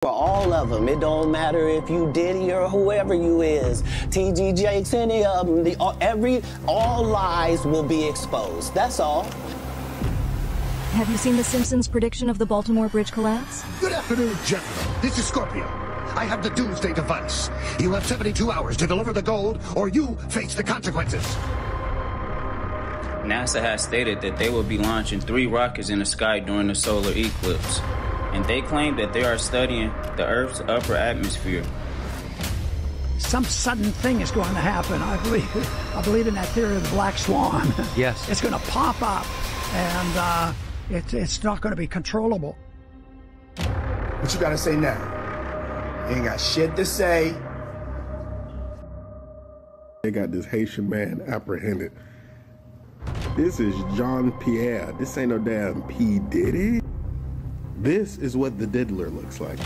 For all of them, it don't matter if you Diddy or whoever you is, TG Jakes, any of them, all lies will be exposed. That's all. Have you seen The Simpsons' prediction of the Baltimore Bridge collapse? Good afternoon, gentlemen. This is Scorpio. I have the doomsday device. You have 72 hours to deliver the gold, or you face the consequences. NASA has stated that they will be launching 3 rockets in the sky during the solar eclipse, and they claim that they are studying the Earth's upper atmosphere. Some sudden thing is going to happen. I believe in that theory of the black swan. Yes. It's going to pop up, and it's not going to be controllable. What you got to say now? You ain't got shit to say. They got this Haitian man apprehended. This is Jean Pierre. This ain't no damn P. Diddy. This is what the diddler looks like.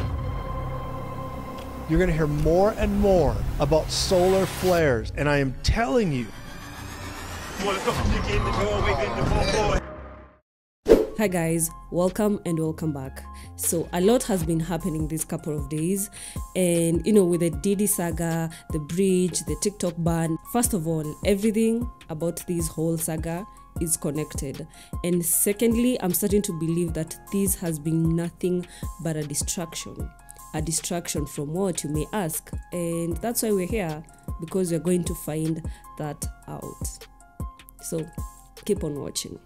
You're going to hear more and more about solar flares, and I am telling you. Hi guys, welcome and welcome back. So a lot has been happening these couple of days, and with the Diddy saga, the bridge, the TikTok ban. First of all, everything about this whole saga is connected, and secondly, I'm starting to believe that this has been nothing but a distraction from what, you may ask, and that's why we're here, because we're going to find that out. So keep on watching.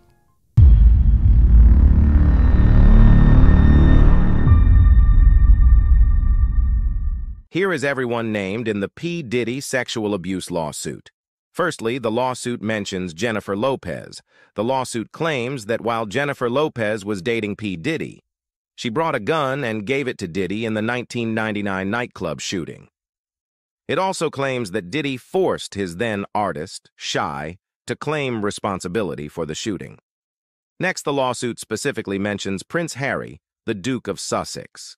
Here is everyone named in the P. Diddy sexual abuse lawsuit. Firstly, the lawsuit mentions Jennifer Lopez. The lawsuit claims that while Jennifer Lopez was dating P. Diddy, she brought a gun and gave it to Diddy in the 1999 nightclub shooting. It also claims that Diddy forced his then artist, Shy, to claim responsibility for the shooting. Next, the lawsuit specifically mentions Prince Harry, the Duke of Sussex.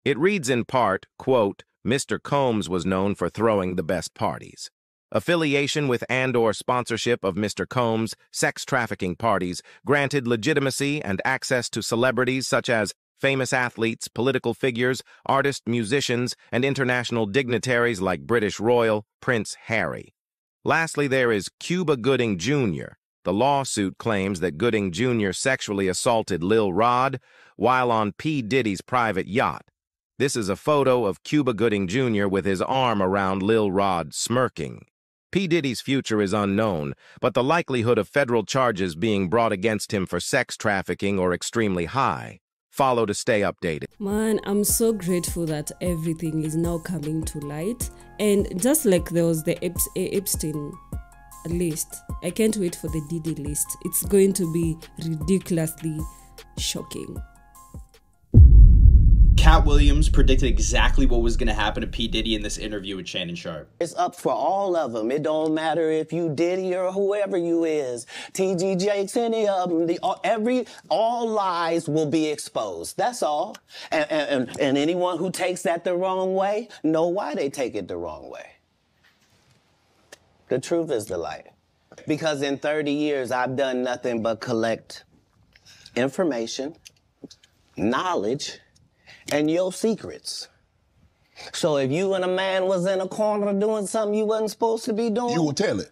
It reads in part, quote, Mr. Combs was known for throwing the best parties. Affiliation with and/or sponsorship of Mr. Combs' sex trafficking parties granted legitimacy and access to celebrities such as famous athletes, political figures, artists, musicians, and international dignitaries like British royal Prince Harry. Lastly, there is Cuba Gooding Jr. The lawsuit claims that Gooding Jr. sexually assaulted Lil Rod while on P. Diddy's private yacht. This is a photo of Cuba Gooding Jr. with his arm around Lil Rod smirking. P. Diddy's future is unknown, but the likelihood of federal charges being brought against him for sex trafficking are extremely high. Follow to stay updated. Man, I'm so grateful that everything is now coming to light. And just like there was the Epstein list, I can't wait for the Diddy list. It's going to be ridiculously shocking. Cat Williams predicted exactly what was going to happen to P. Diddy in this interview with Shannon Sharpe. It's up for all of them. It don't matter if you Diddy or whoever you is, TG Jakes, any of them. All lies will be exposed. That's all. And anyone who takes that the wrong way, know why they take it the wrong way. The truth is the light. Because in 30 years, I've done nothing but collect information, knowledge, and your secrets. So if you and a man was in a corner doing something you wasn't supposed to be doing... You will tell it?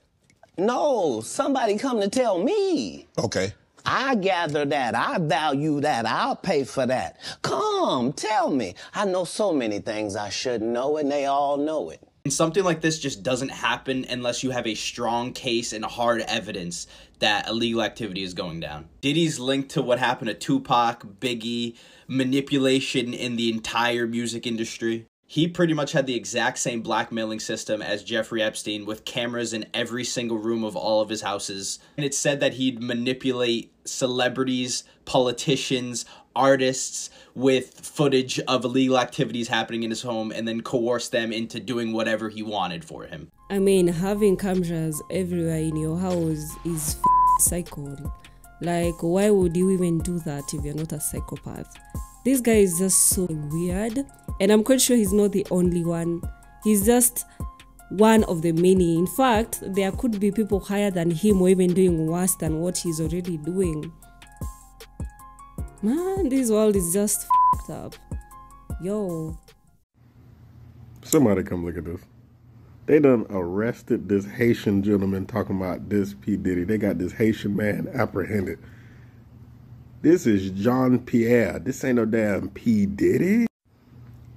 No, somebody come to tell me. Okay. I gather that, I value that, I'll pay for that. Come, tell me. I know so many things I shouldn't know, and they all know it. And something like this just doesn't happen unless you have a strong case and hard evidence that illegal activity is going down. Diddy's linked to what happened to Tupac, Biggie, manipulation in the entire music industry. He pretty much had the exact same blackmailing system as Jeffrey Epstein, with cameras in every single room of all of his houses. And it's said that he'd manipulate celebrities, politicians, artists with footage of illegal activities happening in his home and then coerce them into doing whatever he wanted for him. I mean, having cameras everywhere in your house is psycho. Like, why would you even do that if you're not a psychopath? This guy is just so weird, and I'm quite sure he's not the only one. He's just one of the many. In fact, there could be people higher than him or even doing worse than what he's already doing. Man, this world is just f***ed up. Yo. Somebody come look at this. They done arrested this Haitian gentleman talking about this P. Diddy. They got this Haitian man apprehended. This is John Pierre. This ain't no damn P. Diddy.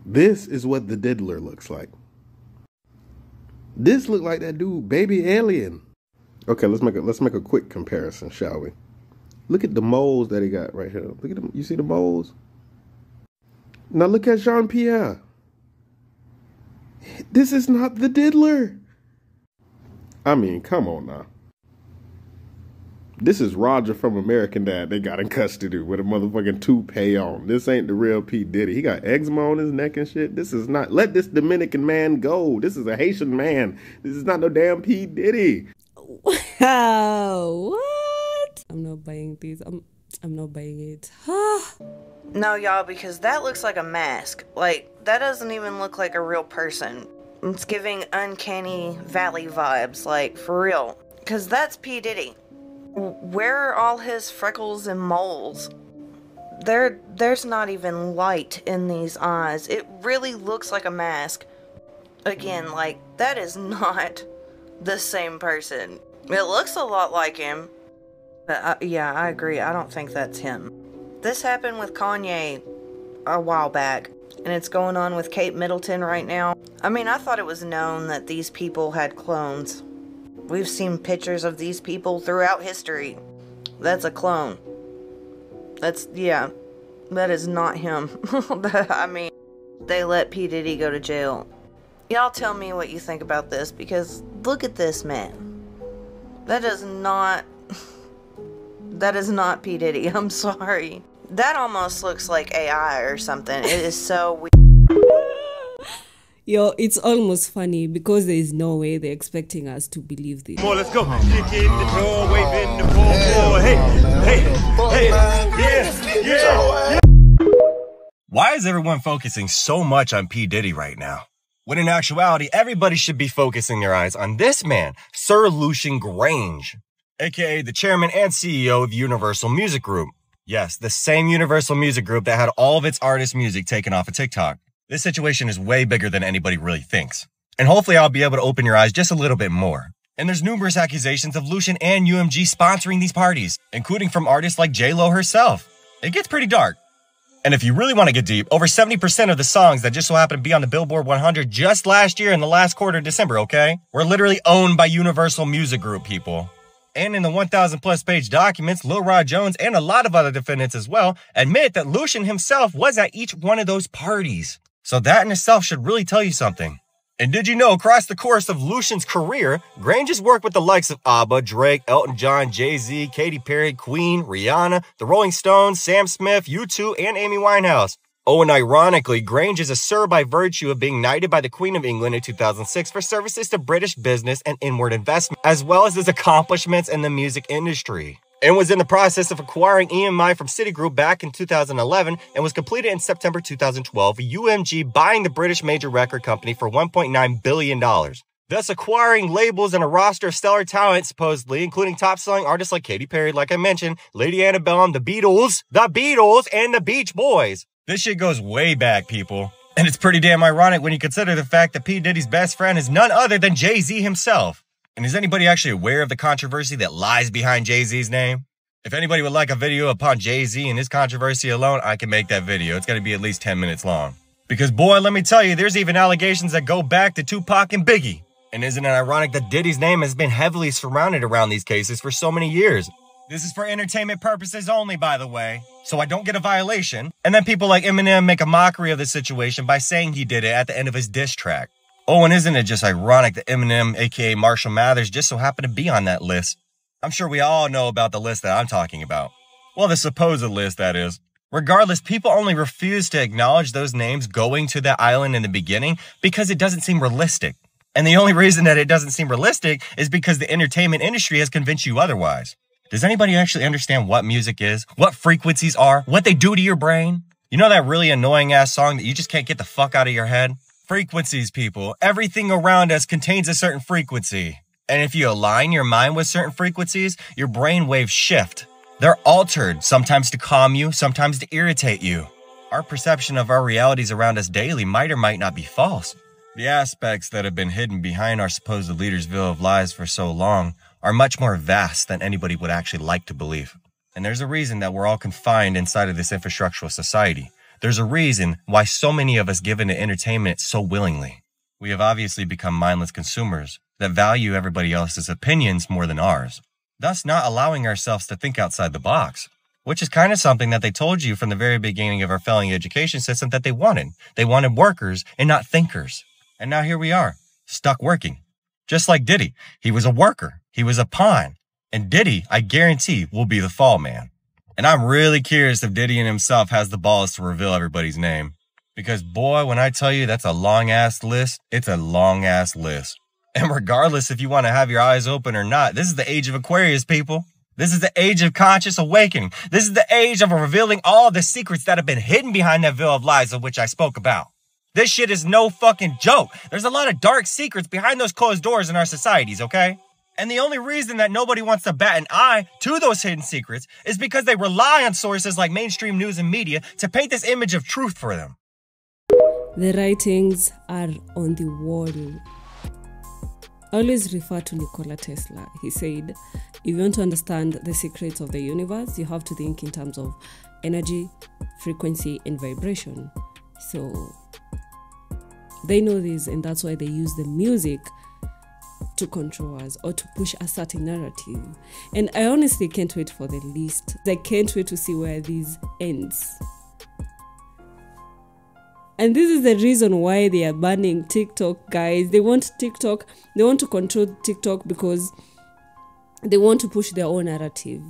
This is what the diddler looks like. This look like that dude, Baby Alien. Okay, let's make a quick comparison, shall we? Look at the moles that he got right here. Look at them. You see the moles? Now look at Jean Pierre. This is not the diddler. I mean, come on now. This is Roger from American Dad they got in custody with a motherfucking toupee on. This ain't the real P. Diddy. He got eczema on his neck and shit. This is not, let this Dominican man go. This is a Haitian man. This is not no damn P. Diddy. What? I'm not buying these. I'm not buying it. No, y'all, because that looks like a mask. Like, that doesn't even look like a real person. It's giving uncanny valley vibes, like, for real. Because that's P. Diddy. Where are all his freckles and moles? There's not even light in these eyes. It really looks like a mask. Again, like, that is not the same person. It looks a lot like him. But yeah, I agree. I don't think that's him. This happened with Kanye a while back, and it's going on with Kate Middleton right now. I mean, I thought it was known that these people had clones. We've seen pictures of these people throughout history. That's a clone. Yeah, that is not him. I mean, they let P. Diddy go to jail. Y'all tell me what you think about this, because look at this man. That is not P. Diddy, I'm sorry. That almost looks like AI or something. It is so weird. Yo, it's almost funny because there is no way they're expecting us to believe this. Come on, let's go. Kick in the door, waving the ball. Hey, yeah. Why is everyone focusing so much on P. Diddy right now? When in actuality, everybody should be focusing their eyes on this man, Sir Lucian Grainge, aka the chairman and CEO of Universal Music Group. Yes, the same Universal Music Group that had all of its artists' music taken off of TikTok. This situation is way bigger than anybody really thinks. And hopefully I'll be able to open your eyes just a little bit more. And there's numerous accusations of Lucian and UMG sponsoring these parties, including from artists like J-Lo herself. It gets pretty dark. And if you really want to get deep, over 70% of the songs that just so happen to be on the Billboard 100 just last year in the last quarter of December, okay, were literally owned by Universal Music Group people. And in the 1,000 plus page documents, Lil Rod Jones and a lot of other defendants as well admit that Lucian himself was at each one of those parties. So that in itself should really tell you something. And did you know, across the course of Lucian's career, Grainge has worked with the likes of ABBA, Drake, Elton John, Jay-Z, Katy Perry, Queen, Rihanna, The Rolling Stones, Sam Smith, U2, and Amy Winehouse. Oh, and ironically, Grainge is a Sir by virtue of being knighted by the Queen of England in 2006 for services to British business and inward investment, as well as his accomplishments in the music industry. And was in the process of acquiring EMI from Citigroup back in 2011 and was completed in September 2012, with UMG buying the British major record company for $1.9 billion. Thus acquiring labels and a roster of stellar talent, supposedly, including top-selling artists like Katy Perry, like I mentioned, Lady Antebellum, the Beatles, and the Beach Boys. This shit goes way back, people. And it's pretty damn ironic when you consider the fact that P. Diddy's best friend is none other than Jay-Z himself. And is anybody actually aware of the controversy that lies behind Jay-Z's name? If anybody would like a video upon Jay-Z and his controversy alone, I can make that video. It's going to be at least 10 minutes long. Because boy, let me tell you, there's even allegations that go back to Tupac and Biggie. And isn't it ironic that Diddy's name has been heavily surrounded around these cases for so many years? This is for entertainment purposes only, by the way, so I don't get a violation. And then people like Eminem make a mockery of the situation by saying he did it at the end of his diss track. Oh, and isn't it just ironic that Eminem, aka Marshall Mathers, just so happened to be on that list? I'm sure we all know about the list that I'm talking about. Well, the supposed list, that is. Regardless, people only refuse to acknowledge those names going to that island in the beginning because it doesn't seem realistic. And the only reason that it doesn't seem realistic is because the entertainment industry has convinced you otherwise. Does anybody actually understand what music is, what frequencies are, what they do to your brain? You know that really annoying ass song that you just can't get the fuck out of your head? Frequencies, people. Everything around us contains a certain frequency. And if you align your mind with certain frequencies, your brain waves shift. They're altered, sometimes to calm you, sometimes to irritate you. Our perception of our realities around us daily might or might not be false. The aspects that have been hidden behind our supposed leaders' veil of lies for so long are much more vast than anybody would actually like to believe. And there's a reason that we're all confined inside of this infrastructural society. There's a reason why so many of us give into entertainment so willingly. We have obviously become mindless consumers that value everybody else's opinions more than ours, thus not allowing ourselves to think outside the box, which is kind of something that they told you from the very beginning of our failing education system that they wanted. They wanted workers and not thinkers. And now here we are, stuck working. Just like Diddy, he was a worker, he was a pawn, and Diddy, I guarantee, will be the fall man. And I'm really curious if Diddy in himself has the balls to reveal everybody's name. Because boy, when I tell you that's a long-ass list, it's a long-ass list. And regardless if you want to have your eyes open or not, this is the age of Aquarius, people. This is the age of conscious awakening. This is the age of revealing all the secrets that have been hidden behind that veil of lies of which I spoke about. This shit is no fucking joke. There's a lot of dark secrets behind those closed doors in our societies, okay? And the only reason that nobody wants to bat an eye to those hidden secrets is because they rely on sources like mainstream news and media to paint this image of truth for them. The writings are on the wall. I always refer to Nikola Tesla. He said, if you want to understand the secrets of the universe, you have to think in terms of energy, frequency, and vibration. So they know this, and that's why they use the music to control us or to push a certain narrative. And I honestly can't wait for the list. I can't wait to see where this ends. And this is the reason why they are banning TikTok, guys. They want TikTok, they want to control TikTok because they want to push their own narrative.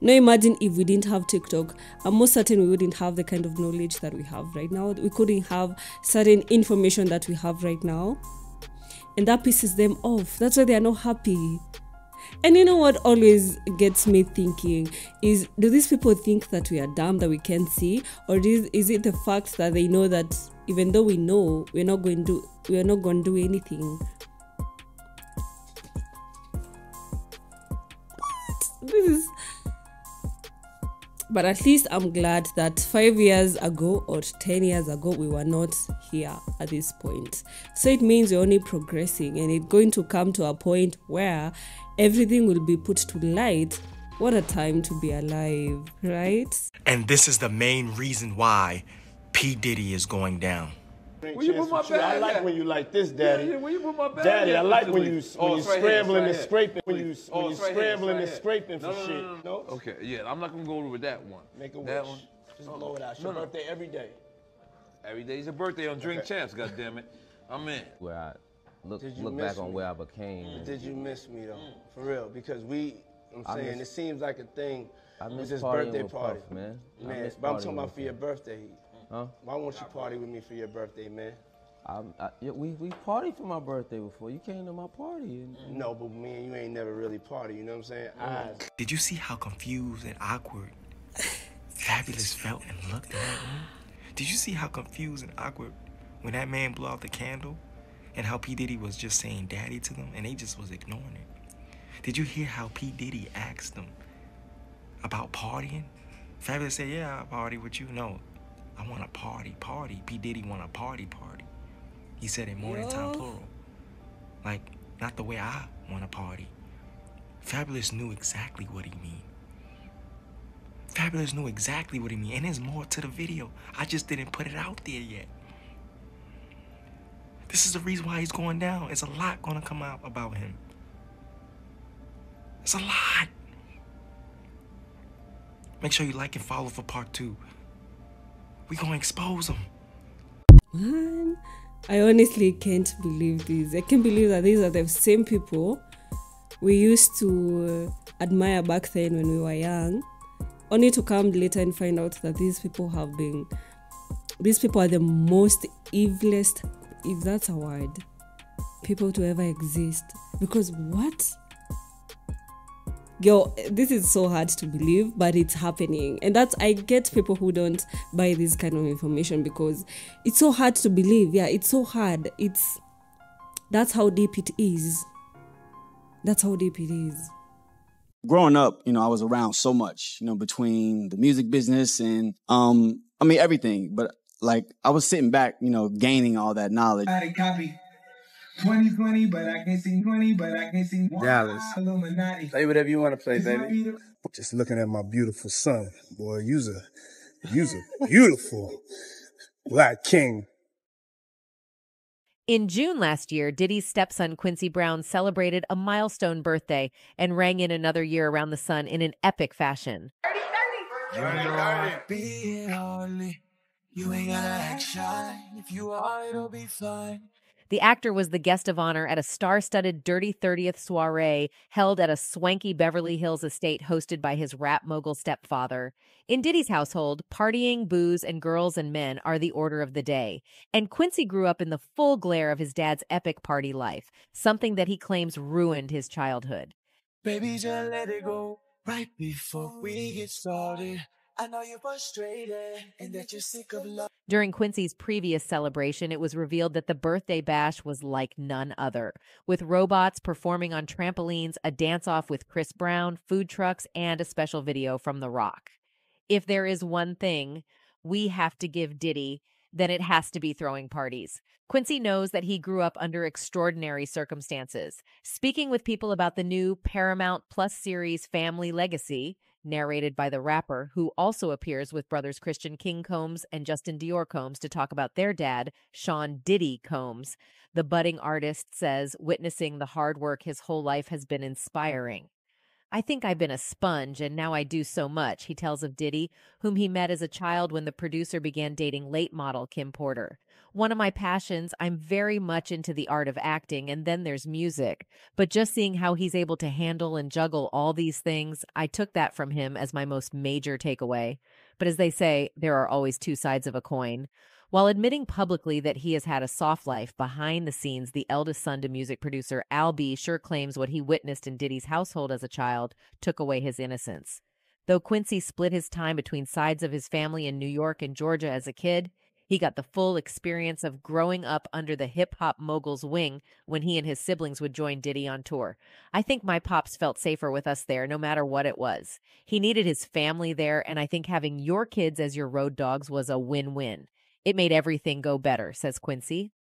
Now imagine if we didn't have TikTok, I'm most certain we wouldn't have the kind of knowledge that we have right now. We couldn't have certain information that we have right now. And that pisses them off. That's why they are not happy. And you know what always gets me thinking is, do these people think that we are dumb, that we can't see? Or is it the fact that they know that even though we know, we're not going to do anything? But at least I'm glad that 5 years ago or 10 years ago, we were not here at this point. So it means we're only progressing, and it's going to come to a point where everything will be put to light. What a time to be alive, right? And this is the main reason why P. Diddy is going down. Where you put my bag? I like when you like this, Daddy. Yeah, where you put my bag? Daddy, I like when you scrambling and scraping. When you scrambling and scraping for shit. No? Okay, yeah, I'm not gonna go over with that one. Make a wish. That one. Just blow it out. It's your birthday every day. Every day's your birthday on Drink Champs, goddammit. I'm in. Where I look back on where I became. Did you miss me though? For real, because I'm saying it seems like a thing. I with miss this partying birthday with party, Puff, man. Man, but I'm talking about for your birthday. Huh? Why won't you party with me for your birthday, man? We partied for my birthday before. You came to my party. No, but me and you ain't never really party. You know what I'm saying? Did you see how confused and awkward Fabulous felt and looked at me? Did you see how confused and awkward when that man blew out the candle, and how P. Diddy was just saying daddy to them and they just was ignoring it? Did you hear how P. Diddy asked them about partying? Fabulous said, yeah, I'll party with you. No, I want a party. P. Diddy want a party. He said it more than time plural. Like, not the way I want to party. Fabulous knew exactly what he mean. Fabulous knew exactly what he mean. And there's more to the video. I just didn't put it out there yet. This is the reason why he's going down. There's a lot going to come out about him. It's a lot. Make sure you like and follow for part 2. We gonna expose him. Man, I honestly can't believe this. I can't believe that these are the same people we used to admire back then when we were young, only to come later and find out that these people are the most evilest, if that's a word, people to ever exist. Because what? Yo, this is so hard to believe, but it's happening. And I get people who don't buy this kind of information because it's so hard to believe. Yeah, it's so hard. That's how deep it is. That's how deep it is. Growing up, I was around so much, between the music business and I mean, everything, but like I was sitting back, you know, gaining all that knowledge. Copy. 2020, but I can see 20, but I can see Dallas. Illuminati. Play whatever you want to play, baby. Just looking at my beautiful son, boy. You's a beautiful black king. In June last year, Diddy's stepson Quincy Brown celebrated a milestone birthday and rang in another year around the sun in an epic fashion. You ain't gotta act shy. If you are, it'll be fine. The actor was the guest of honor at a star-studded Dirty 30th soiree held at a swanky Beverly Hills estate hosted by his rap mogul stepfather. In Diddy's household, partying, booze, and girls and men are the order of the day. And Quincy grew up in the full glare of his dad's epic party life, something that he claims ruined his childhood. Baby, just let it go right before we get started. I know you're frustrated and that you're sick of love. During Quincy's previous celebration, it was revealed that the birthday bash was like none other, with robots performing on trampolines, a dance-off with Chris Brown, food trucks, and a special video from The Rock. If there is one thing we have to give Diddy, then it has to be throwing parties. Quincy knows that he grew up under extraordinary circumstances. Speaking with people about the new Paramount Plus series Family Legacy, narrated by the rapper, who also appears with brothers Christian King Combs and Justin Dior Combs to talk about their dad, Sean Diddy Combs, the budding artist says witnessing the hard work his whole life has been inspiring. I think I've been a sponge, and now I do so much, he tells of Diddy, whom he met as a child when the producer began dating late model Kim Porter. One of my passions, I'm very much into the art of acting, and then there's music. But just seeing how he's able to handle and juggle all these things, I took that from him as my most major takeaway. But as they say, there are always two sides of a coin. While admitting publicly that he has had a soft life, behind the scenes, the eldest son to music producer Al B sure claims what he witnessed in Diddy's household as a child took away his innocence. Though Quincy split his time between sides of his family in New York and Georgia as a kid, he got the full experience of growing up under the hip-hop mogul's wing when he and his siblings would join Diddy on tour. I think my pops felt safer with us there, no matter what it was. He needed his family there, and I think having your kids as your road dogs was a win-win. It made everything go better, says Quincy.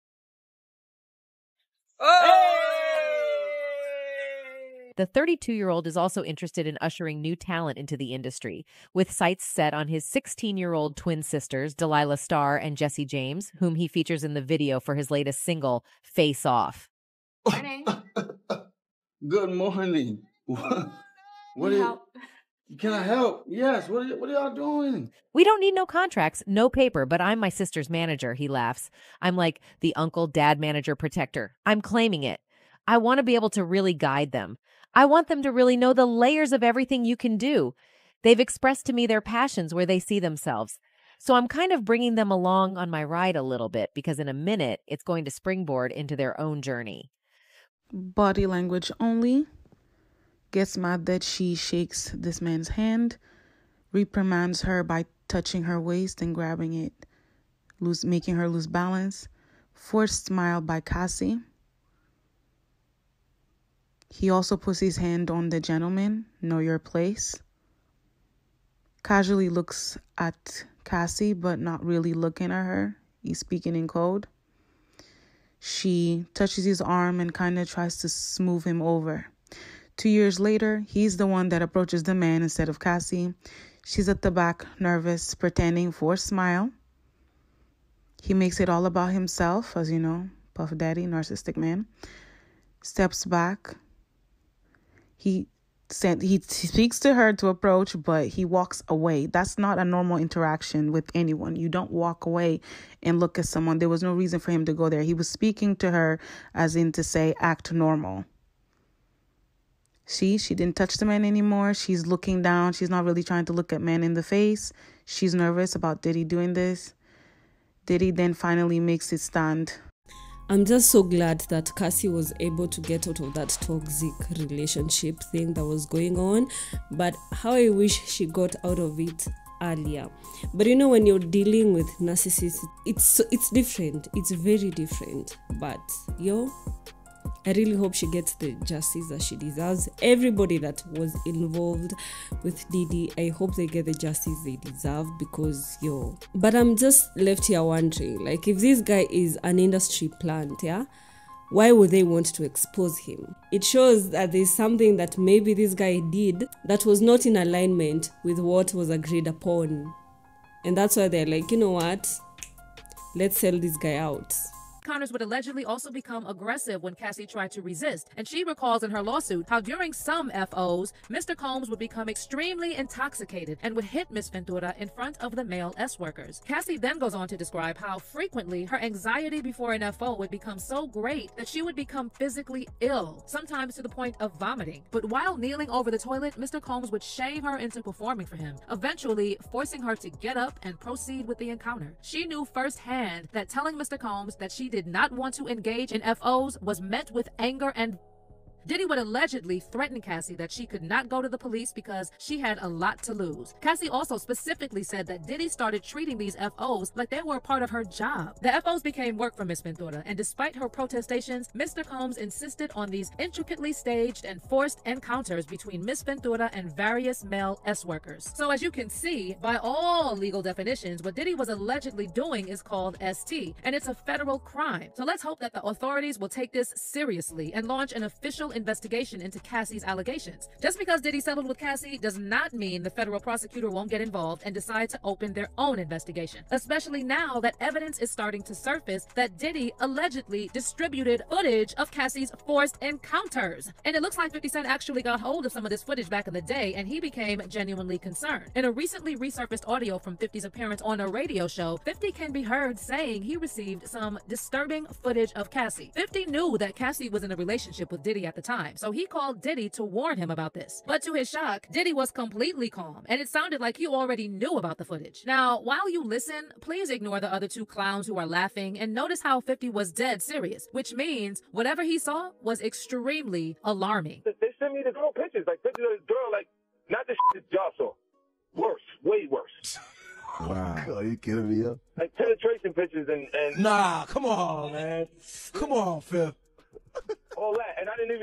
The 32-year-old is also interested in ushering new talent into the industry, with sights set on his 16-year-old twin sisters, Delilah Starr and Jessie James, whom he features in the video for his latest single, Face Off. Morning. Good morning. Can I help? Yes. What are y'all doing? We don't need no contracts, no paper, but I'm my sister's manager, he laughs. I'm like the uncle, dad, manager, protector. I'm claiming it. I want to be able to really guide them. I want them to really know the layers of everything you can do. They've expressed to me their passions where they see themselves. So I'm kind of bringing them along on my ride a little bit because in a minute, it's going to springboard into their own journey. Body language only. Gets mad that she shakes this man's hand, reprimands her by touching her waist and grabbing it, making her lose balance. Forced smile by Cassie. He also puts his hand on the gentleman, know your place. Casually looks at Cassie, but not really looking at her. He's speaking in code. She touches his arm and kind of tries to smooth him over. 2 years later, he's the one that approaches the man instead of Cassie. She's at the back, nervous, pretending for a smile. He makes it all about himself, as you know, Puff Daddy, narcissistic man. Steps back. He speaks to her to approach, but he walks away. That's not a normal interaction with anyone. You don't walk away and look at someone. There was no reason for him to go there. He was speaking to her as in to say, act normal. She didn't touch the man anymore. She's looking down. She's not really trying to look at man in the face. She's nervous about Diddy doing this. Diddy then finally makes it stand. I'm just so glad that Cassie was able to get out of that toxic relationship thing that was going on. But how I wish she got out of it earlier. But you know, when you're dealing with narcissists, it's different. It's very different. But I really hope she gets the justice that she deserves. Everybody that was involved with Diddy, I hope they get the justice they deserve, because but I'm just left here wondering, like, if this guy is an industry plant, yeah, why would they want to expose him? It shows that there's something that maybe this guy did that was not in alignment with what was agreed upon. And that's why they're like, you know what? Let's sell this guy out. Encounters would allegedly also become aggressive when Cassie tried to resist, and she recalls in her lawsuit how during some FOs, Mr. Combs would become extremely intoxicated and would hit Miss Ventura in front of the male S-workers. Cassie then goes on to describe how frequently her anxiety before an FO would become so great that she would become physically ill, sometimes to the point of vomiting. But while kneeling over the toilet, Mr. Combs would shame her into performing for him, eventually forcing her to get up and proceed with the encounter. She knew firsthand that telling Mr. Combs that she did not want to engage in FOs was met with anger and Diddy would allegedly threaten Cassie that she could not go to the police because she had a lot to lose. Cassie also specifically said that Diddy started treating these FOs like they were a part of her job. The FOs became work for Miss Ventura, and despite her protestations, Mr. Combs insisted on these intricately staged and forced encounters between Miss Ventura and various male S-workers. So as you can see, by all legal definitions, what Diddy was allegedly doing is called ST, and it's a federal crime. So let's hope that the authorities will take this seriously and launch an official investigation into Cassie's allegations. Just because Diddy settled with Cassie does not mean the federal prosecutor won't get involved and decide to open their own investigation, especially now that evidence is starting to surface that Diddy allegedly distributed footage of Cassie's forced encounters. And it looks like 50 Cent actually got hold of some of this footage back in the day, and he became genuinely concerned. In a recently resurfaced audio from 50's appearance on a radio show, 50 can be heard saying he received some disturbing footage of Cassie. 50 knew that Cassie was in a relationship with Diddy at the time, so he called Diddy to warn him about this. But to his shock, Diddy was completely calm, and it sounded like he already knew about the footage. Now, while you listen, please ignore the other two clowns who are laughing and notice how 50 was dead serious, which means whatever he saw was extremely alarming. They sent me the girl pictures, like pictures of this girl, like, not the shit that y'all saw. Worse, way worse. Wow. Are you kidding me up? Like penetration pictures and Nah, come on, man. Come on, Phil. All that, and I didn't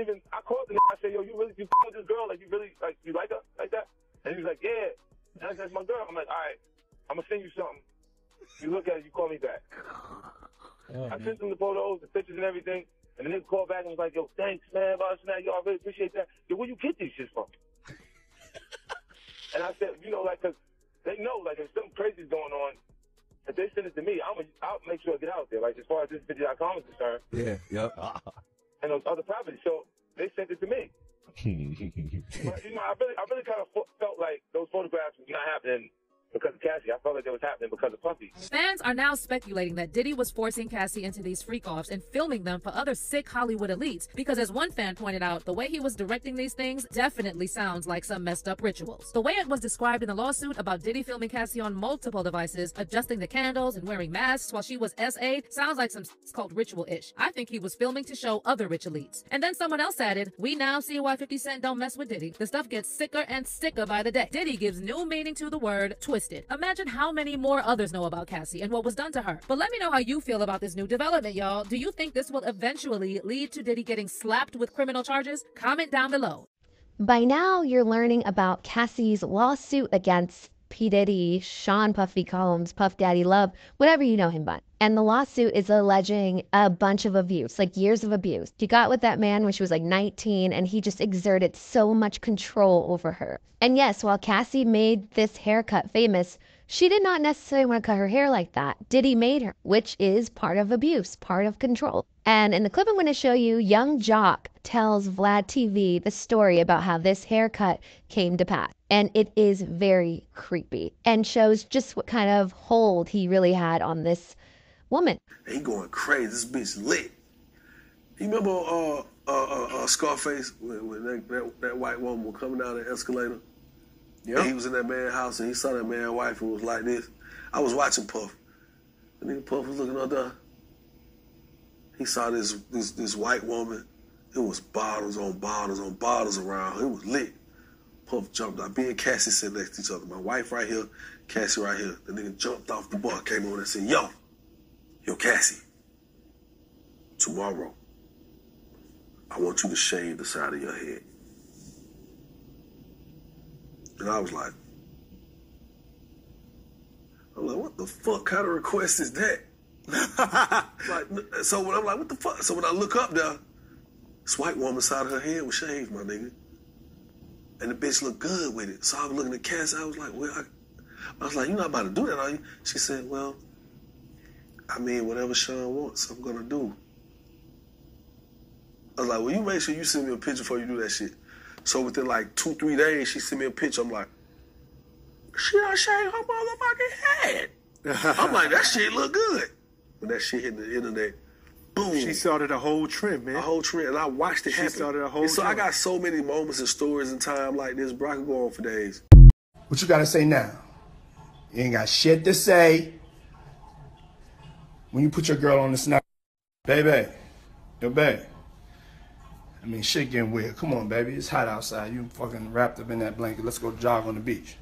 even. I called him. I said, "Yo, you with this girl? Like, you really, like, you like her like that?" And he was like, "Yeah." And I said, "That's my girl." I'm like, "All right, I'm gonna send you something. You look at it, you call me back." I sent him the photos, the pictures, and everything. And the nigga called back and was like, "Yo, thanks, man. Blah, blah, yo, I really appreciate that. Yo, where you get these shit from?" And I said, you know, like, cause they know, like, if something crazy's going on, if they send it to me, I'll make sure I get out there. Like, as far as this video.com is concerned. Yeah, yep. And those other properties. So they sent it to me. But, you know, I really kind of felt like those photographs were not happening because of Cassie. I felt like they was happening because of Puffy. Fans are now speculating that Diddy was forcing Cassie into these freak-offs and filming them for other sick Hollywood elites, because as one fan pointed out, the way he was directing these things definitely sounds like some messed up rituals. The way it was described in the lawsuit about Diddy filming Cassie on multiple devices, adjusting the candles and wearing masks while she was SA'd, sounds like some called ritual-ish. I think he was filming to show other rich elites. And then someone else added, "We now see why 50 Cent don't mess with Diddy. The stuff gets sicker and sicker by the day. Diddy gives new meaning to the word twisted." Imagine how many more others know about Cassie and what was done to her. But let me know how you feel about this new development, y'all. Do you think this will eventually lead to Diddy getting slapped with criminal charges? Comment down below. By now, you're learning about Cassie's lawsuit against P. Diddy, Sean Puffy Combs, Puff Daddy Love, whatever you know him by. And the lawsuit is alleging a bunch of abuse, like years of abuse. She got with that man when she was like 19, and he just exerted so much control over her. And yes, while Cassie made this haircut famous, she did not necessarily want to cut her hair like that. Diddy made her, which is part of abuse, part of control. And in the clip I'm going to show you, Young Jock tells Vlad TV the story about how this haircut came to pass. And it is very creepy and shows just what kind of hold he really had on this woman. He going crazy. This bitch lit. You remember Scarface when that white woman was coming down the escalator? Yeah. He was in that man's house and he saw that man's wife and was like this. I was watching Puff. And then Puff was looking up there. He saw this white woman. It was bottles on bottles on bottles around. It was lit. Puff jumped out. Me and Cassie sat next to each other. My wife right here, Cassie right here. The nigga jumped off the bar, came over and said, yo, Cassie, tomorrow I want you to shave the side of your head. And I was like, what the fuck kind of request is that? So when I'm like, what the fuck? So when I look up there, this white woman's side of her head was shaved, my nigga. And the bitch looked good with it. So I was looking at Cassie, I was like, well, I was like, you're not about to do that, are you? She said, well, I mean, whatever Sean wants, I'm gonna do. I was like, well, you make sure you send me a picture before you do that shit. So within like 2-3 days, she sent me a picture. I'm like, she done shaved her motherfucking head. I'm like, that shit look good. When that shit hit the internet, boom. She started a whole trend, man. A whole trend, and I watched it happen. She started a whole and so trend. I got so many moments and stories in time like this, bro, I could go on for days. What you gotta say now? You ain't got shit to say. When you put your girl on the snap, baby, yo, babe. I mean, shit getting weird. Come on, baby. It's hot outside. You fucking wrapped up in that blanket. Let's go jog on the beach.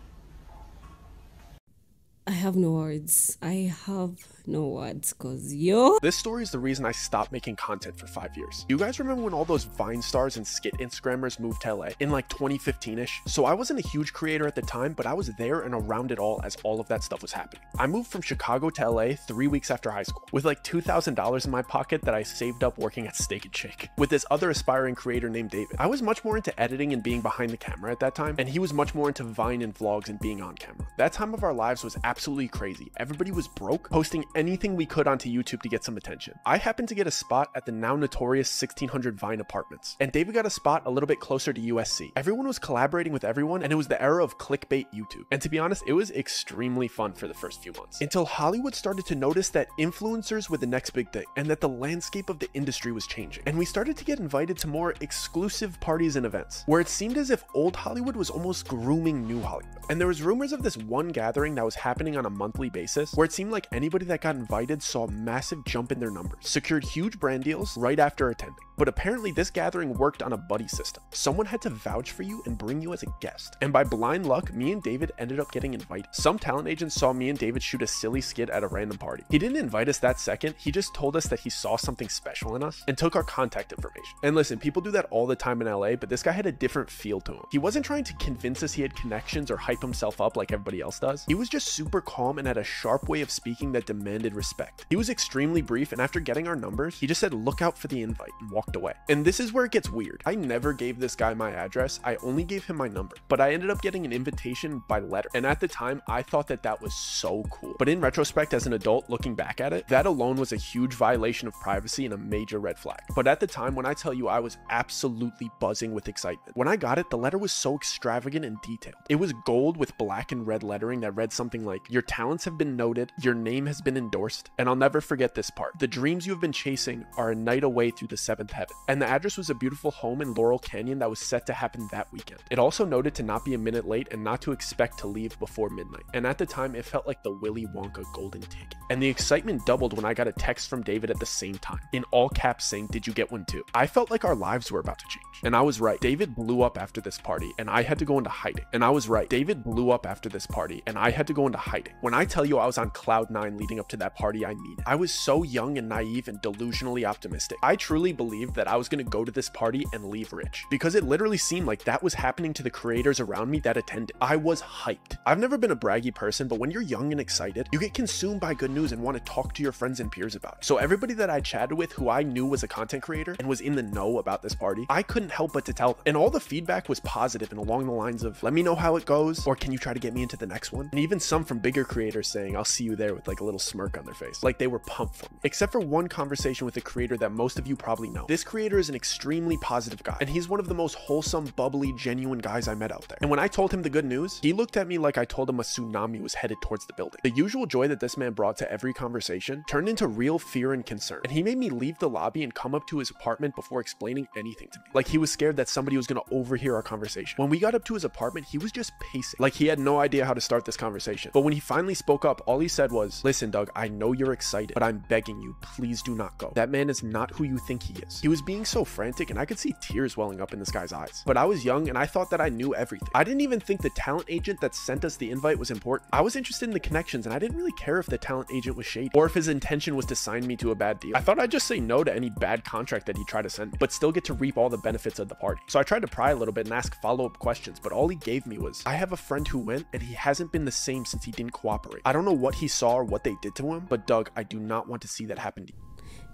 I have no words. I have no words, cause yo. This story is the reason I stopped making content for 5 years. You guys remember when all those Vine stars and skit Instagrammers moved to LA in like 2015-ish? So I wasn't a huge creator at the time, but I was there and around it all as all of that stuff was happening. I moved from Chicago to LA 3 weeks after high school with like $2,000 in my pocket that I saved up working at Steak and Shake with this other aspiring creator named David. I was much more into editing and being behind the camera at that time, and he was much more into Vine and vlogs and being on camera. That time of our lives was absolutely crazy. Everybody was broke, posting anything we could onto YouTube to get some attention. I happened to get a spot at the now notorious 1600 Vine Apartments, and David got a spot a little bit closer to USC. Everyone was collaborating with everyone, and it was the era of clickbait YouTube. And to be honest, it was extremely fun for the first few months, until Hollywood started to notice that influencers were the next big thing, and that the landscape of the industry was changing. And we started to get invited to more exclusive parties and events, where it seemed as if old Hollywood was almost grooming new Hollywood. And there was rumors of this one gathering that was happening on a monthly basis, where it seemed like anybody that got invited saw a massive jump in their numbers, secured huge brand deals right after attending. But apparently this gathering worked on a buddy system. Someone had to vouch for you and bring you as a guest. And by blind luck, me and David ended up getting invited. Some talent agents saw me and David shoot a silly skit at a random party. He didn't invite us that second, he just told us that he saw something special in us and took our contact information. And listen, people do that all the time in LA, but this guy had a different feel to him. He wasn't trying to convince us he had connections or hype himself up like everybody else does. He was just super calm and had a sharp way of speaking that demanded respect. He was extremely brief, and after getting our numbers, he just said, "Look out for the invite," and walked away. And this is where it gets weird. I never gave this guy my address, I only gave him my number, but I ended up getting an invitation by letter. And at the time, I thought that that was so cool. But in retrospect, as an adult looking back at it, that alone was a huge violation of privacy and a major red flag. But at the time, when I tell you, I was absolutely buzzing with excitement. When I got it, the letter was so extravagant and detailed. It was gold with black and red lettering that read something like, "Your talents have been noted, your name has been endorsed, and I'll never forget this part. The dreams you have been chasing are a night away through the seventh heaven." And the address was a beautiful home in Laurel Canyon that was set to happen that weekend. It also noted to not be a minute late and not to expect to leave before midnight. And at the time, it felt like the Willy Wonka golden ticket. And the excitement doubled when I got a text from David at the same time, in all caps saying, "Did you get one too?" I felt like our lives were about to change. And I was right. David blew up after this party, and I had to go into hiding. And I was right. David blew up after this party, and I had to go into hiding. When I tell you I was on cloud 9 leading up to that party, I mean it. I was so young and naive and delusionally optimistic. I truly believed that I was going to go to this party and leave rich, because it literally seemed like that was happening to the creators around me that attended. I was hyped. I've never been a braggy person, but when you're young and excited, you get consumed by good news and want to talk to your friends and peers about it. So everybody that I chatted with who I knew was a content creator and was in the know about this party, I couldn't help but to tell them. And all the feedback was positive and along the lines of, "Let me know how it goes," or "Can you try to get me into the next one?" And even some from bigger creators saying, "I'll see you there," with like a little smirk on their face, like they were pumped for me. Except for one conversation with a creator that most of you probably know. This creator is an extremely positive guy, and he's one of the most wholesome, bubbly, genuine guys I met out there. And when I told him the good news, he looked at me like I told him a tsunami was headed towards the building. The usual joy that this man brought to every conversation turned into real fear and concern, and he made me leave the lobby and come up to his apartment before explaining anything to me, like he was scared that somebody was going to overhear our conversation. When we got up to his apartment, he was just pacing, like he had no idea how to start this conversation. But when he finally spoke up, all he said was, "Listen, Doug, I know you're excited, but I'm begging you, please do not go. That man is not who you think he is." He was being so frantic, and I could see tears welling up in this guy's eyes. But I was young, and I thought that I knew everything. I didn't even think the talent agent that sent us the invite was important. I was interested in the connections, and I didn't really care if the talent agent was shady, or if his intention was to sign me to a bad deal. I thought I'd just say no to any bad contract that he tried to send me, but still get to reap all the benefits of the party. So I tried to pry a little bit and ask follow-up questions, but all he gave me was, "I have a friend who went, and he hasn't been the same since he didn't cooperate. I don't know what he saw or what they did to him, but Doug, I do not want to see that happen to you."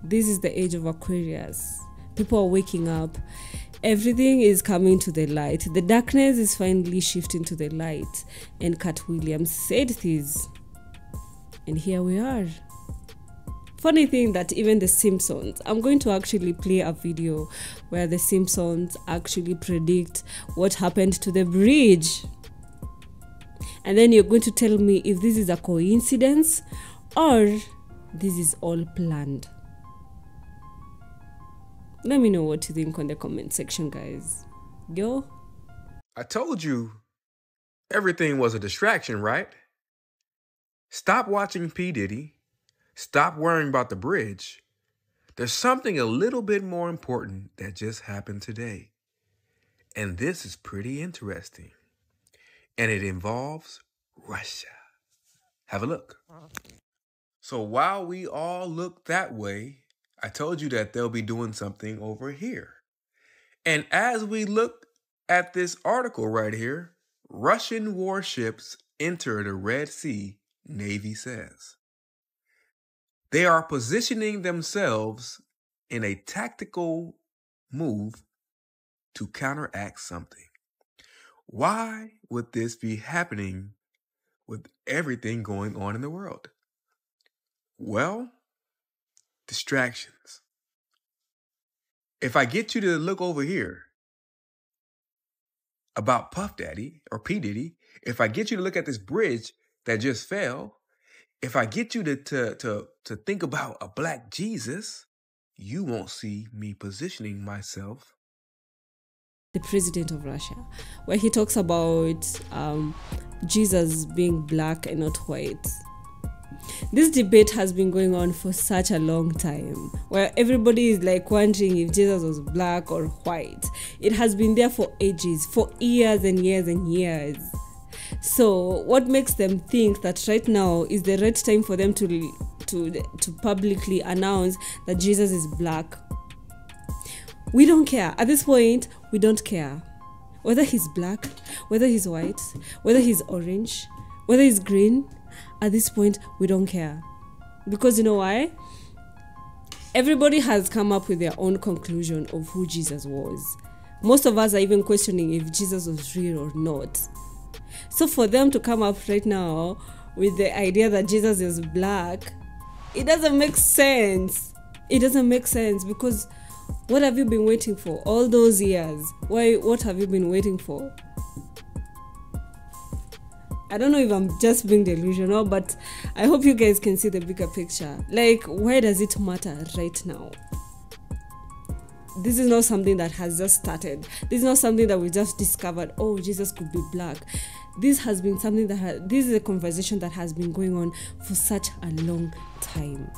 This is the age of Aquarius. People are waking up. Everything is coming to the light. The darkness is finally shifting to the light. And Cat Williams said this. And here we are. Funny thing that even the Simpsons, I'm going to actually play a video where the Simpsons actually predict what happened to the bridge. And then you're going to tell me if this is a coincidence or this is all planned. Let me know what you think on the comment section, guys. Yo. I told you everything was a distraction, right? Stop watching P. Diddy. Stop worrying about the bridge. There's something a little bit more important that just happened today. And this is pretty interesting. And it involves Russia. Have a look. So while we all look that way, I told you that they'll be doing something over here. And as we look at this article right here, Russian warships enter the Red Sea, Navy says. They are positioning themselves in a tactical move to counteract something. Why would this be happening with everything going on in the world? Well, distractions. If I get you to look over here about Puff Daddy or P. Diddy, if I get you to look at this bridge that just fell, if I get you to think about a black Jesus, you won't see me positioning myself. The president of Russia, where he talks about Jesus being black and not white. This debate has been going on for such a long time, where everybody is like wondering if Jesus was black or white. It has been there for ages, for years and years and years. So what makes them think that right now is the right time for them to publicly announce that Jesus is black? We don't care. At this point, we don't care. Whether he's black, whether he's white, whether he's orange, whether he's green, at this point, we don't care. Because you know why? Everybody has come up with their own conclusion of who Jesus was. Most of us are even questioning if Jesus was real or not. So for them to come up right now with the idea that Jesus is black, it doesn't make sense. It doesn't make sense because what have you been waiting for all those years? What have you been waiting for? I don't know if I'm just being delusional, but I hope you guys can see the bigger picture. Like, why does it matter right now? This is not something that has just started. This is not something that we just discovered. Oh, Jesus could be black. This has been something this is a conversation that has been going on for such a long time.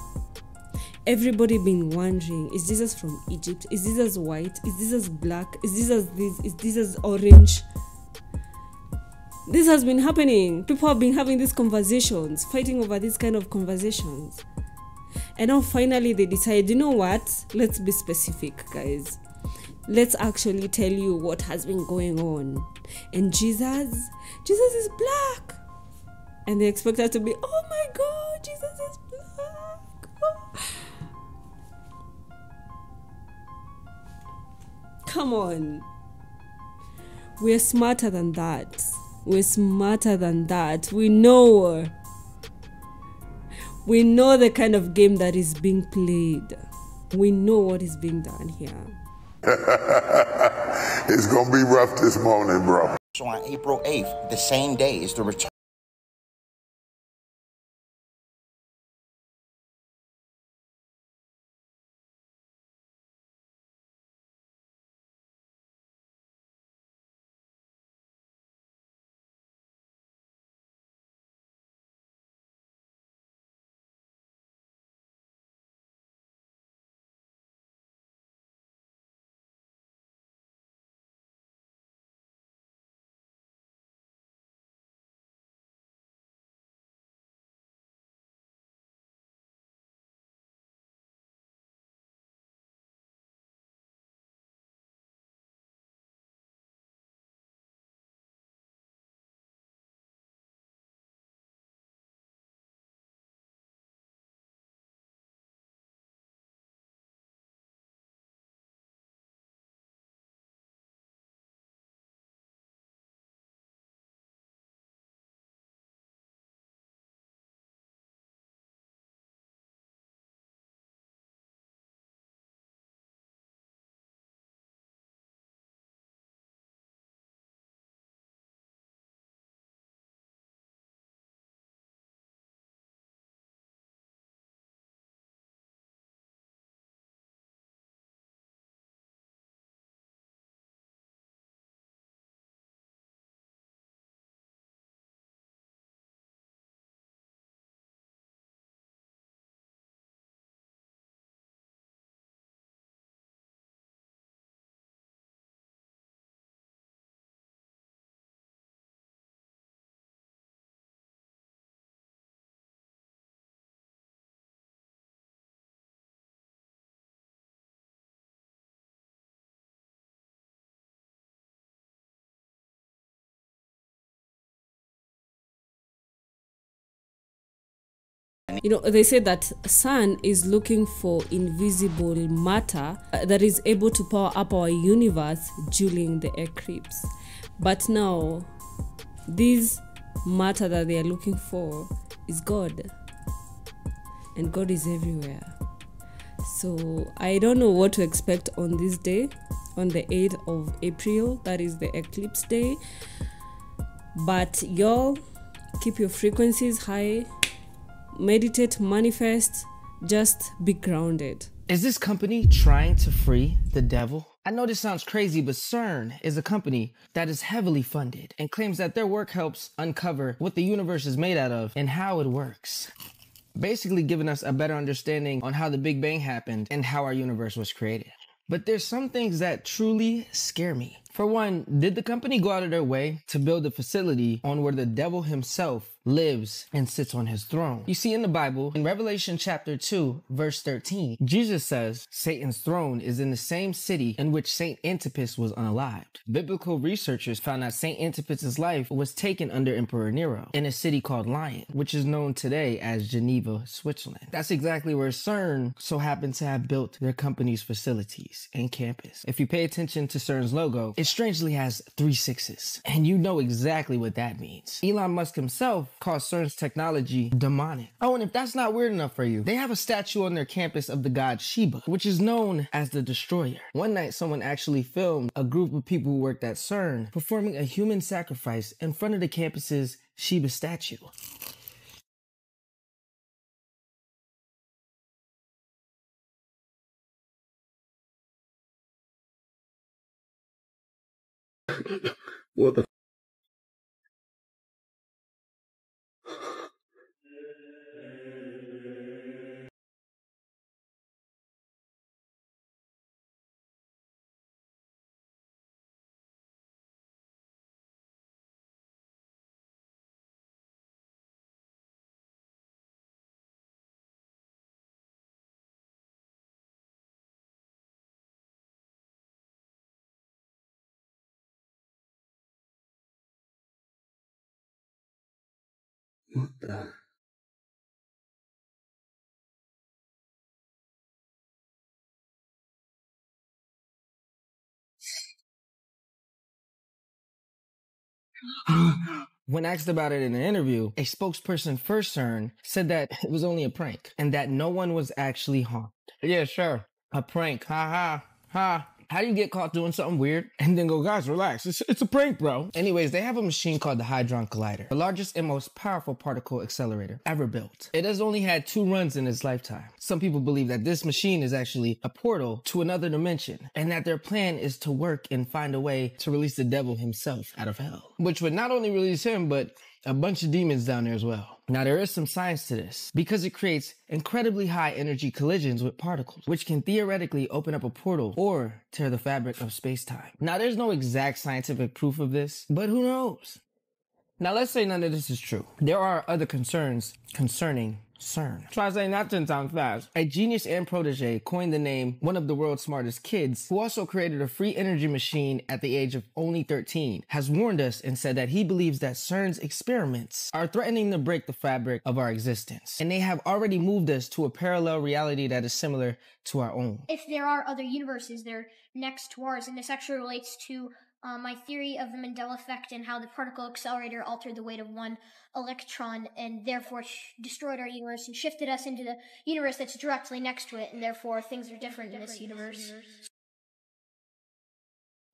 Everybody been wondering, is Jesus from Egypt? Is Jesus white? Is Jesus black? Is Jesus this? Is Jesus orange? This has been happening. People have been having these conversations, fighting over these kind of conversations. And now finally they decide, you know what? Let's be specific, guys. Let's actually tell you what has been going on. And Jesus is black. And they expect us to be, oh my God, Jesus is black. Oh. Come on. We're smarter than that. We're smarter than that. We know the kind of game that is being played. We know what is being done here. It's gonna be rough this morning, bro. So on April 8th, the same day is the return. You know, they say that sun is looking for invisible matter that is able to power up our universe during the eclipse. But now, this matter that they are looking for is God. And God is everywhere. So I don't know what to expect on this day, on the 8th of April, that is the eclipse day. But y'all, keep your frequencies high, meditate, manifest, just be grounded. Is this company trying to free the devil? I know this sounds crazy, but CERN is a company that is heavily funded and claims that their work helps uncover what the universe is made out of and how it works. Basically giving us a better understanding on how the Big Bang happened and how our universe was created. But there's some things that truly scare me. For one, did the company go out of their way to build a facility on where the devil himself lives and sits on his throne? You see, in the Bible, in Revelation chapter 2, verse 13, Jesus says Satan's throne is in the same city in which Saint Antipas was unalived. Biblical researchers found that Saint Antipas's life was taken under Emperor Nero in a city called Lyon, which is known today as Geneva, Switzerland. That's exactly where CERN so happened to have built their company's facilities and campus. If you pay attention to CERN's logo, it strangely has 3 6s, and you know exactly what that means. Elon Musk himself calls CERN's technology demonic. Oh, and if that's not weird enough for you, they have a statue on their campus of the god Shiva, which is known as the Destroyer. One night, someone actually filmed a group of people who worked at CERN performing a human sacrifice in front of the campus's Shiva statue. What the? What the? When asked about it in an interview, a spokesperson for CERN said that it was only a prank and that no one was actually harmed. Yeah, sure. A prank. Ha ha ha. How do you get caught doing something weird and then go, guys, relax, it's a prank, bro? Anyways, they have a machine called the Hadron Collider, the largest and most powerful particle accelerator ever built. It has only had 2 runs in its lifetime. Some people believe that this machine is actually a portal to another dimension and that their plan is to work and find a way to release the devil himself out of hell, which would not only release him, but a bunch of demons down there as well. Now, there is some science to this because it creates incredibly high energy collisions with particles, which can theoretically open up a portal or tear the fabric of space-time. Now, there's no exact scientific proof of this, but who knows? Now, let's say none of this is true. There are other concerns concerning CERN. Try saying that 10 times fast. A genius and protege coined the name one of the world's smartest kids, who also created a free energy machine at the age of only 13, has warned us and said that he believes that CERN's experiments are threatening to break the fabric of our existence, and they have already moved us to a parallel reality that is similar to our own. If there are other universes, they're next to ours, and this actually relates to my theory of the Mandela effect and how the particle accelerator altered the weight of one electron and therefore destroyed our universe and shifted us into the universe that's directly next to it, and therefore things are different in this universe.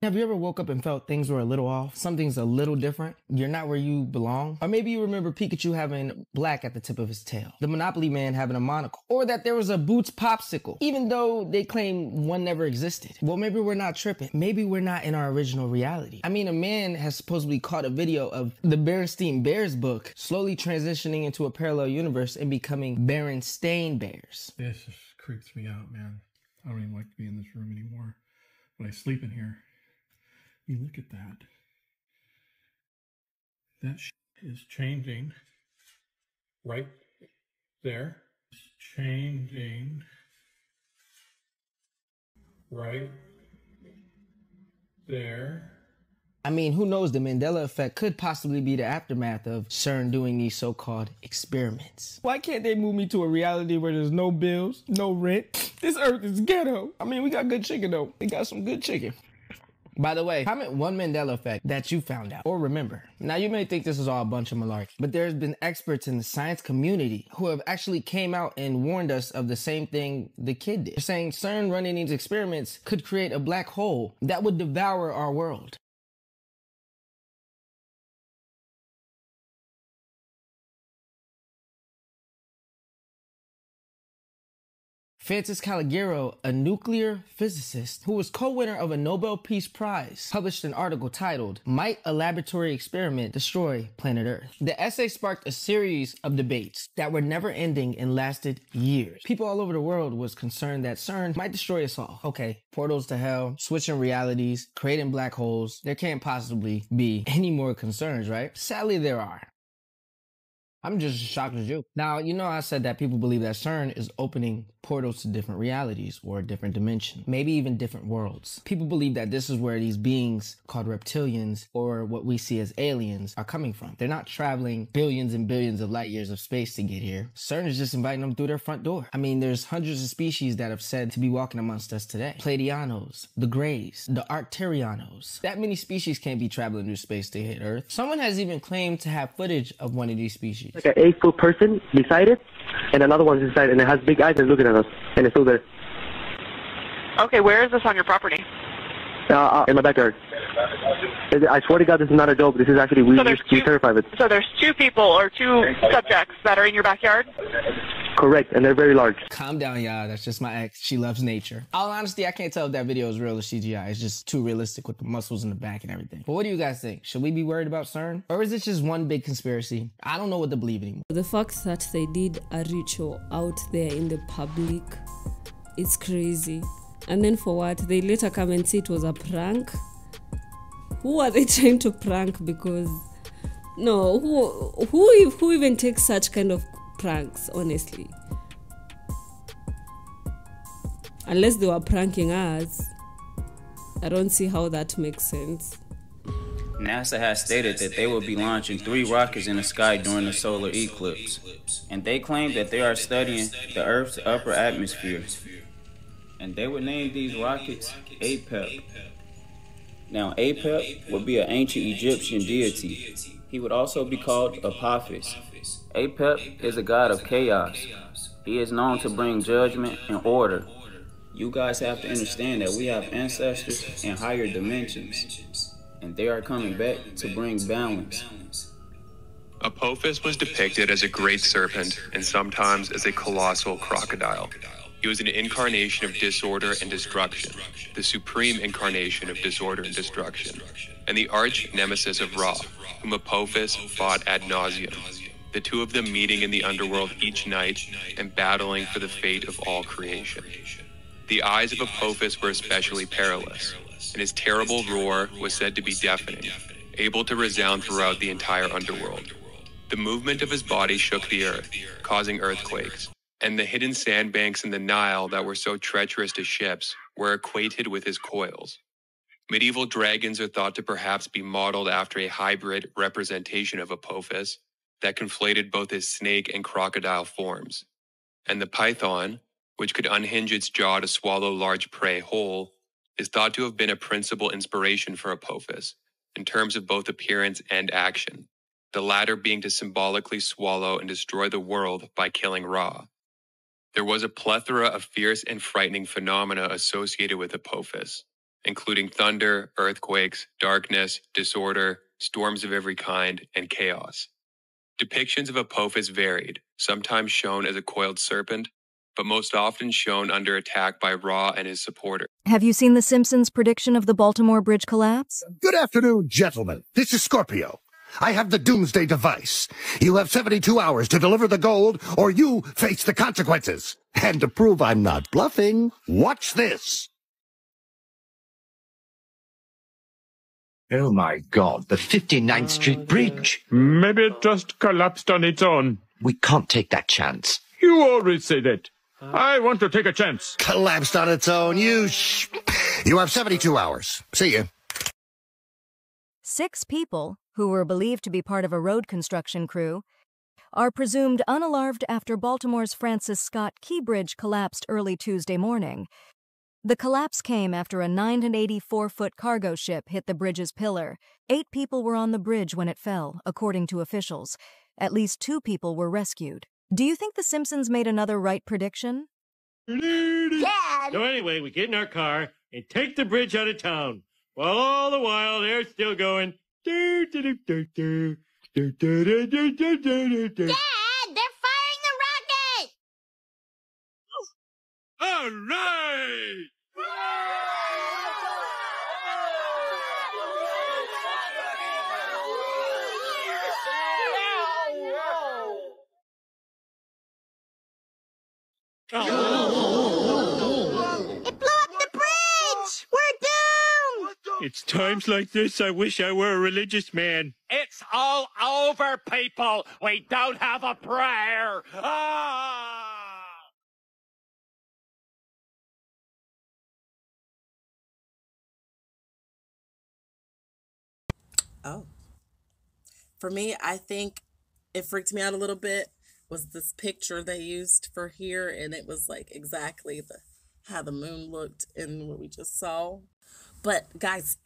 Have you ever woke up and felt things were a little off? Something's a little different? You're not where you belong? Or maybe you remember Pikachu having black at the tip of his tail, the Monopoly Man having a monocle, or that there was a Boots popsicle, even though they claim one never existed. Well, maybe we're not tripping. Maybe we're not in our original reality. I mean, a man has supposedly caught a video of the Berenstain Bears book slowly transitioning into a parallel universe and becoming Berenstain Bears. This just creeps me out, man. I don't even like to be in this room anymore, but I sleep in here. You look at that. That is changing right there. It's changing right there. I mean, who knows, the Mandela effect could possibly be the aftermath of CERN doing these so-called experiments. Why can't they move me to a reality where there's no bills, no rent? This earth is ghetto. I mean, we got good chicken though. We got some good chicken. By the way, comment one Mandela effect that you found out or remember. Now, you may think this is all a bunch of malarkey, but there's been experts in the science community who have actually came out and warned us of the same thing the kid did. They're saying CERN running these experiments could create a black hole that would devour our world. Francis Calligero, a nuclear physicist who was co-winner of a Nobel Peace Prize, published an article titled, "Might a Laboratory Experiment Destroy Planet Earth?" The essay sparked a series of debates that were never ending and lasted years. People all over the world was concerned that CERN might destroy us all. Okay, portals to hell, switching realities, creating black holes. There can't possibly be any more concerns, right? Sadly, there are. I'm just as shocked as you. Now, you know I said that people believe that CERN is opening portals to different realities or a different dimension, maybe even different worlds. People believe that this is where these beings called reptilians or what we see as aliens are coming from. They're not traveling billions and billions of light years of space to get here. CERN is just inviting them through their front door. I mean, there's hundreds of species that have said to be walking amongst us today. Pleiadianos, the Greys, the Arcturianos. That many species can't be traveling through space to hit Earth. Someone has even claimed to have footage of one of these species. Like an 8-foot person beside it, and another one's inside, and it has big eyes and looking at us, and it's still there. Okay, where is this on your property? In my backyard. I swear to God, this is not a joke. This is actually, we terrified of it. So there's two people or two subjects that are in your backyard? Correct, and they're very large. Calm down, y'all. That's just my ex. She loves nature. All honesty, I can't tell if that video is real or CGI. It's just too realistic with the muscles in the back and everything. But what do you guys think? Should we be worried about CERN? Or is it just one big conspiracy? I don't know what to believe anymore. The fact that they did a ritual out there in the public, it's crazy. And then for what? They later come and say it was a prank? Who are they trying to prank? Because, no, who even takes such kind of pranks, honestly? Unless they were pranking us, I don't see how that makes sense. NASA has stated that they will be launching 3 rockets in the sky during the solar eclipse, and they claim that they are studying the Earth's upper atmosphere, and they would name these rockets Apep. Now, Apep would be an ancient Egyptian deity. He would also be called Apophis. Apep is a god of chaos. He is known to bring judgment and order. You guys have to understand that we have ancestors in higher dimensions, and they are coming back to bring balance. Apophis was depicted as a great serpent and sometimes as a colossal crocodile. He was an incarnation of disorder and destruction, the supreme incarnation of disorder and destruction, and the arch nemesis of Ra, whom Apophis fought ad nauseum, the two of them meeting in the underworld each night and battling for the fate of all creation. The eyes of Apophis were especially perilous, and his terrible roar was said to be deafening, able to resound throughout the entire underworld. The movement of his body shook the earth, causing earthquakes, and the hidden sandbanks in the Nile that were so treacherous to ships were equated with his coils. Medieval dragons are thought to perhaps be modeled after a hybrid representation of Apophis that conflated both his snake and crocodile forms. And the python, which could unhinge its jaw to swallow large prey whole, is thought to have been a principal inspiration for Apophis, in terms of both appearance and action, the latter being to symbolically swallow and destroy the world by killing Ra. There was a plethora of fierce and frightening phenomena associated with Apophis, including thunder, earthquakes, darkness, disorder, storms of every kind, and chaos. Depictions of Apophis varied, sometimes shown as a coiled serpent, but most often shown under attack by Ra and his supporters. Have you seen The Simpsons' prediction of the Baltimore Bridge collapse? Good afternoon, gentlemen. This is Scorpio. I have the doomsday device. You have 72 hours to deliver the gold, or you face the consequences. And to prove I'm not bluffing, watch this. Oh my God, the 59th Street Bridge. Maybe it just collapsed on its own. We can't take that chance. You always say that. I want to take a chance. Collapsed on its own, you have 72 hours. See ya. 6 people, who were believed to be part of a road construction crew, are presumed unalarmed after Baltimore's Francis Scott Key Bridge collapsed early Tuesday morning. The collapse came after a 984-foot cargo ship hit the bridge's pillar. 8 people were on the bridge when it fell, according to officials. At least 2 people were rescued. Do you think The Simpsons made another right prediction? Dad! So anyway, we get in our car and take the bridge out of town. While all the while, they're still going... Dad, they're firing the rocket! All right! It blew up the bridge! We're doomed! It's times like this I wish I were a religious man. It's all over, people! We don't have a prayer! Ah! Oh. For me, I think it freaked me out a little bit was this picture they used for here, and it was like exactly how the moon looked in what we just saw. But guys,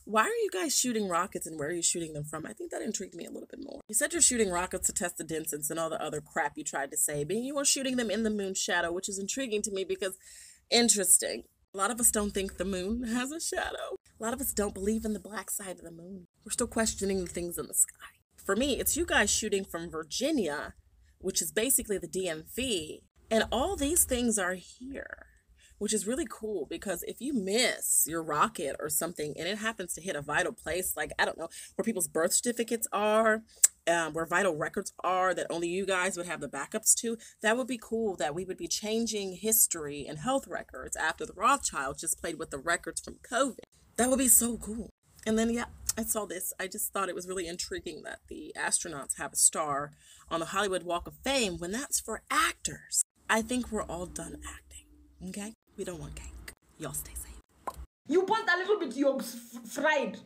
why are you guys shooting rockets, and where are you shooting them from? I think that intrigued me a little bit more. You said you're shooting rockets to test the distance and all the other crap you tried to say, but you were shooting them in the moon's shadow, which is intriguing to me because interesting. A lot of us don't think the moon has a shadow. A lot of us don't believe in the black side of the moon. We're still questioning the things in the sky. For me, it's you guys shooting from Virginia, which is basically the DMV, and all these things are here, which is really cool because if you miss your rocket or something and it happens to hit a vital place, like, I don't know, where people's birth certificates are, where vital records are that only you guys would have the backups to, that would be cool that we would be changing history and health records after the Rothschilds just played with the records from COVID. That would be so cool. And then, yeah, I saw this. I just thought it was really intriguing that the astronauts have a star on the Hollywood Walk of Fame when that's for actors. I think we're all done acting, okay? We don't want cake. Y'all stay safe. You post a little bit, you're fried.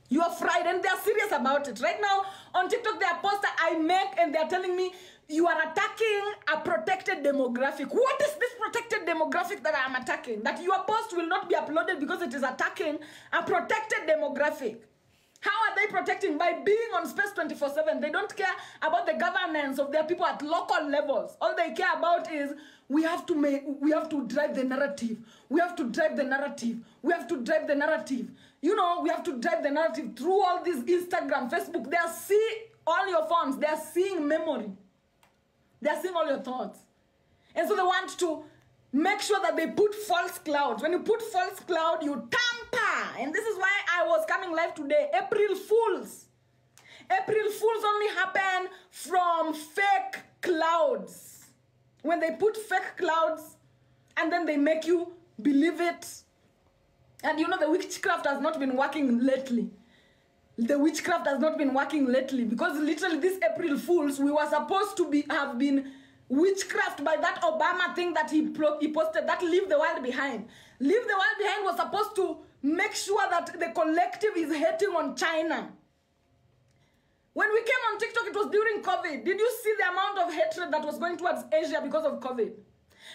You are fried, and they're serious about it. Right now, on TikTok, there are posts I make, and they're telling me, you are attacking a protected demographic. What is this protected demographic that I am attacking? That your post will not be uploaded because it is attacking a protected demographic. How are they protecting? By being on Space 24/7. They don't care about the governance of their people at local levels. All they care about is we have to drive the narrative. We have to drive the narrative. We have to drive the narrative. You know, we have to drive the narrative through all these Instagram, Facebook. They are seeing all your phones. They are seeing memory. They are seeing all your thoughts. And so they want to make sure that they put false clouds. When you put false cloud, you tamper. And this is why I was coming live today. April Fools. April Fools only happen from fake clouds. When they put fake clouds and then they make you believe it. And you know the witchcraft has not been working lately. The witchcraft has not been working lately because literally this April Fools, we were supposed to have been witchcraft by that Obama thing that he posted, that Leave the World Behind. Leave the World Behind was supposed to make sure that the collective is hating on China. When we came on TikTok, it was during COVID. Did you see the amount of hatred that was going towards Asia because of COVID?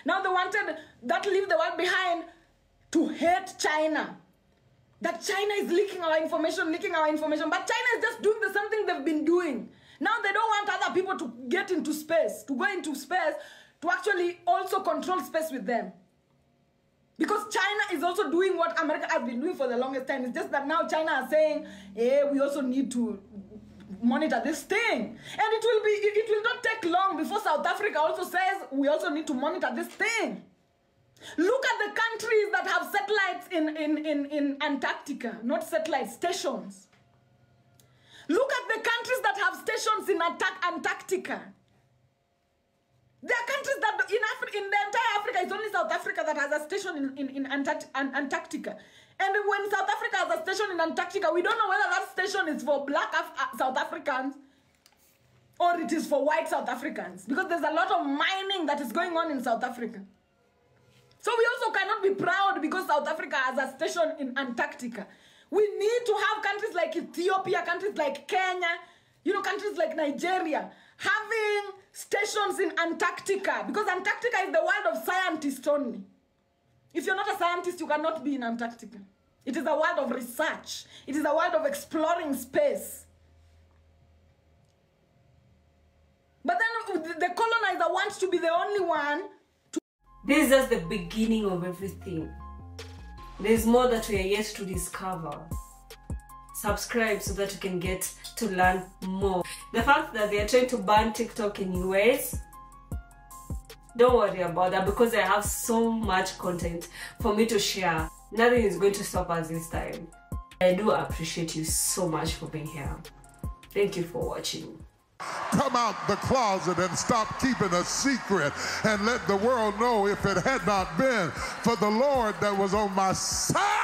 Now they wanted that Leave the World Behind to hate China. That China is leaking our information. But China is just doing the same thing they've been doing. Now they don't want other people to get into space, to go into space, to actually also control space with them. Because China is also doing what America has been doing for the longest time. It's just that now China is saying, hey, we also need to monitor this thing. And it will not take long before South Africa also says, we also need to monitor this thing. Look at the countries that have satellites in Antarctica, not satellites, stations. Look at the countries that have stations in Antarctica. There are countries that in the entire Africa, it's only South Africa that has a station in Antarctica. And when South Africa has a station in Antarctica, we don't know whether that station is for black South Africans or it is for white South Africans. Because there's a lot of mining that is going on in South Africa. So we also cannot be proud because South Africa has a station in Antarctica. We need to have countries like Ethiopia, countries like Kenya, you know, countries like Nigeria, having stations in Antarctica, because Antarctica is the world of scientists only. If you're not a scientist, you cannot be in Antarctica. It is a world of research. It is a world of exploring space. But then the colonizer wants to be the only one. This is just the beginning of everything. There's more that we are yet to discover. Subscribe so that you can get to learn more. The fact that they are trying to ban TikTok in US, don't worry about that, because I have so much content for me to share. Nothing is going to stop us this time. I do appreciate you so much for being here. Thank you for watching. Come out the closet and stop keeping a secret and let the world know, if it had not been for the Lord that was on my side,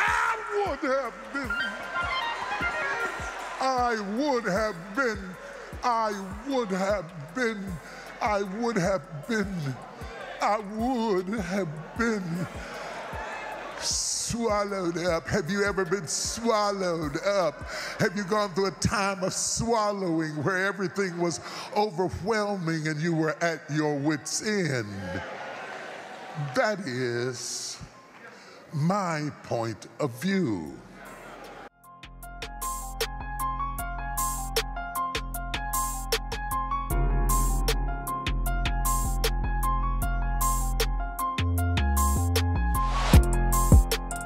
I would have been, I would have been swallowed up. Have you ever been swallowed up? Have you gone through a time of swallowing where everything was overwhelming and you were at your wit's end? That is my point of view.